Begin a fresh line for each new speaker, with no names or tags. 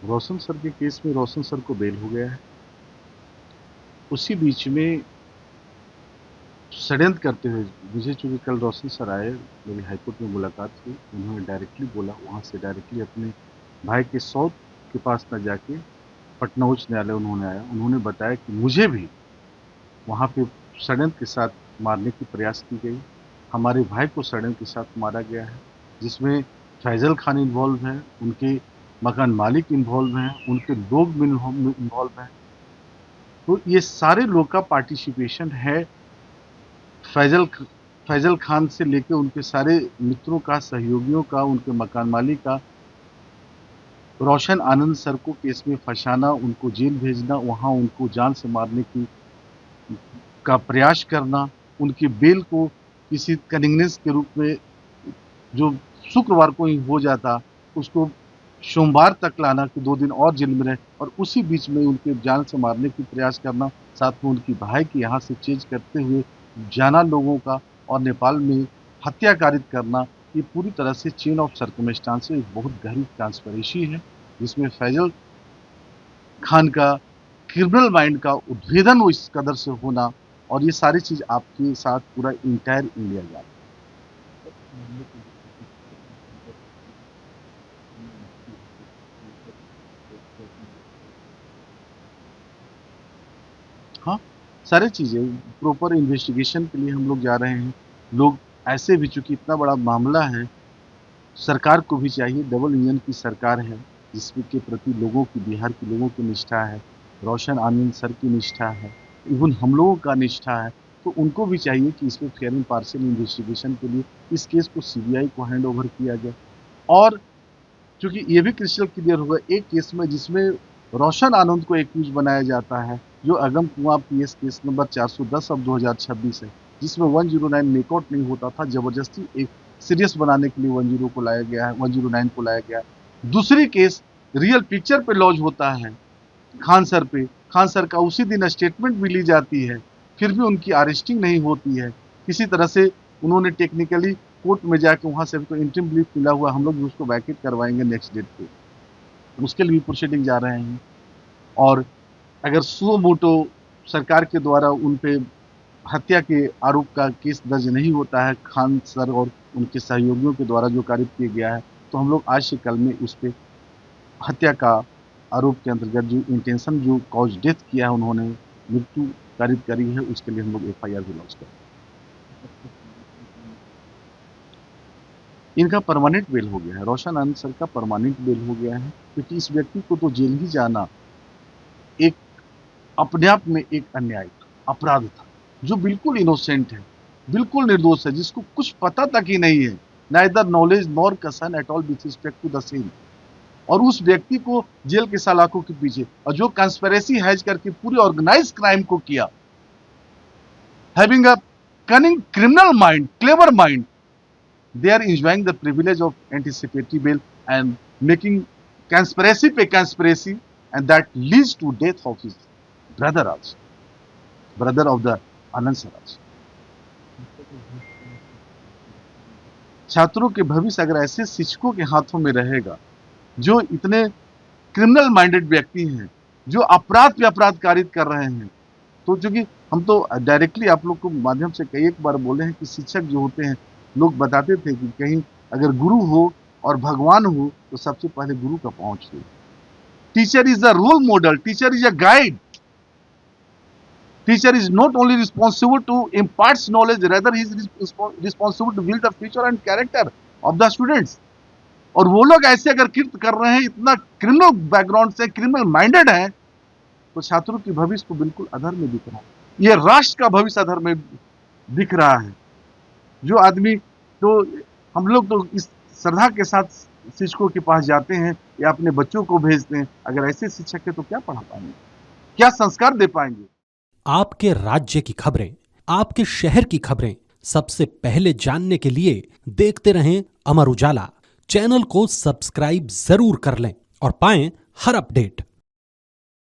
रोशन sir के case में रोशन sir को बेल हो गया है। उसी बीच में षड्यंत्र करते हुए मुझे, चूंकि कल रोशन सर आए, मेरी हाईकोर्ट में मुलाकात हुई, उन्होंने डायरेक्टली बोला, वहाँ से डायरेक्टली अपने भाई के सौत के पास न जाके पटना उच्च न्यायालय उन्होंने आया। उन्होंने बताया कि मुझे भी वहाँ पे षड्यंत्र के साथ मारने की प्रयास की गई। हमारे भाई को षड्यंत्र के साथ मारा गया है, जिसमें फैजल खान इन्वॉल्व है, उनके मकान मालिक इन्वॉल्व हैं, उनके लोग भी इन्वॉल्व हैं। तो ये सारे लोग का पार्टिसिपेशन है। फैजल खान से लेके उनके सारे मित्रों का, सहयोगियों का, उनके मकान मालिक का, रोशन आनंद सर को केस में फंसाना, उनको जेल भेजना, वहां उनको जान से मारने की का प्रयास करना, उनकी बेल को किसी कन्वीनियंस के रूप में, जो शुक्रवार को ही हो जाता, उसको सोमवार तक लाना कि 2 दिन और जेल में रहे, और उसी बीच में उनके जान से मारने की प्रयास करना, साथ में उनकी भाई की यहाँ से चेंज करते हुए जाना लोगों का, और नेपाल में हत्या कारित करना, ये पूरी तरह से चेन ऑफ सर्कमस्टांस एक बहुत गहरी ट्रांसपेरेंसी है, जिसमें फैजल खान का क्रिमिनल माइंड का उद्भेदन इस कदर से होना, और ये सारी चीज आपके साथ पूरा इंटायर इंडिया जा रहा है। हाँ, सारी चीजें प्रॉपर इन्वेस्टिगेशन के लिए हम लोग जा रहे हैं। लोग ऐसे भी, चूंकि इतना बड़ा मामला है, सरकार को भी चाहिए, डबल इंजन की सरकार है, जिसके के प्रति लोगों की, बिहार के लोगों की निष्ठा है, रोशन आनंद सर की निष्ठा है, इवन हम लोगों का निष्ठा है, तो उनको भी चाहिए कि इसमें फेयर एंड पार्शियल इन्वेस्टिगेशन के लिए इस केस को सीबीआई को हैंड ओवर किया जाए। और चूंकि ये भी क्रिस्टल क्लियर होगा एक केस में, जिसमें रोशन आनंद को एक्यूज बनाया जाता है, जो अगम कुआं पीएस केस नंबर 410 अब 2026 है, जिसमें 109 मेकआउट नहीं होता था, जबरदस्ती एक सीरियस बनाने के लिए 10 को लाया गया है, 109 को लाया गया है। दूसरी केस रियल पिक्चर पे लॉन्च होता है, खान सर पे, खान सर का उसी दिन स्टेटमेंट भी ली जाती है, फिर भी उनकी अरेस्टिंग नहीं होती है। किसी तरह से उन्होंने टेक्निकली कोर्ट में जाके, वहां से तो इंटरिम लीव मिला हुआ, हम लोग भी उसको वैकेट करवाएंगे नेक्स्ट डेट पे, उसके लिए प्रोसीडिंग जा रहे हैं। और अगर सो मोटो सरकार के द्वारा उन पे हत्या के आरोप का केस दर्ज नहीं होता है, खान सर और उनके सहयोगियों के द्वारा जो कारित किया गया है, तो हम लोग आज से कल में उस पे हत्या का आरोप के अंतर्गत जो इंटेंशन, जो कॉज डेथ किया है, उन्होंने मृत्यु कारित करी है, उसके लिए हम लोग एफआईआर भी लॉन्च करें। इनका परमानेंट बेल हो गया है, रोशन आनंद सर का परमानेंट बेल हो गया है, क्योंकि इस व्यक्ति को तो जेल ही जाना एक अपने आप में एक अन्याय था, अपराध था, जो बिल्कुल इनोसेंट है, बिल्कुल निर्दोष है, जिसको कुछ पता तक ही नहीं है, neither knowledge nor concern at all with respect to the same, और उस व्यक्ति को जेल के सलाखों के पीछे, और जो कंस्पिरेसी हैज करके पूरी ऑर्गेनाइज क्राइम को किया, having a cunning criminal mind, clever mind, they are enjoying the privilege of anticipatory bail and making conspiracy पे conspiracy, and that leads to death of his brother also, brother of the Anand sir also. छात्रों के भविष्य अगर ऐसे शिक्षकों के हाथों में रहेगा, जो इतने क्रिमिनल माइंडेड व्यक्ति हैं, जो अपराध पे अपराध कारित कर रहे हैं, तो चूंकि हम तो डायरेक्टली आप लोग को माध्यम से कई एक बार बोले हैं कि शिक्षक जो होते हैं, लोग बताते थे कि कहीं अगर गुरु हो और भगवान हो, तो सबसे पहले गुरु का पांव छू। Teacher is the role model, teacher is a guide, teacher is not only responsible to impart knowledge, rather he is responsible to build the future and character of the students. और वो लोग ऐसे अगर कृत्य कर रहे हैं, इतना क्रिमिनल बैकग्राउंड से क्रिमिनल माइंडेड है, तो छात्रों की भविष्य को बिल्कुल अधर में दिख रहा है, ये राष्ट्र का भविष्य अधर में दिख रहा है। जो आदमी, तो हम लोग तो इस श्रद्धा के साथ शिक्षकों के पास जाते हैं या अपने बच्चों को भेजते हैं, अगर ऐसे शिक्षक है तो क्या पढ़ा पाएंगे, क्या संस्कार दे पाएंगे।
आपके राज्य की खबरें, आपके शहर की खबरें सबसे पहले जानने के लिए देखते रहें अमर उजाला। चैनल को सब्सक्राइब जरूर कर लें और पाएं हर अपडेट।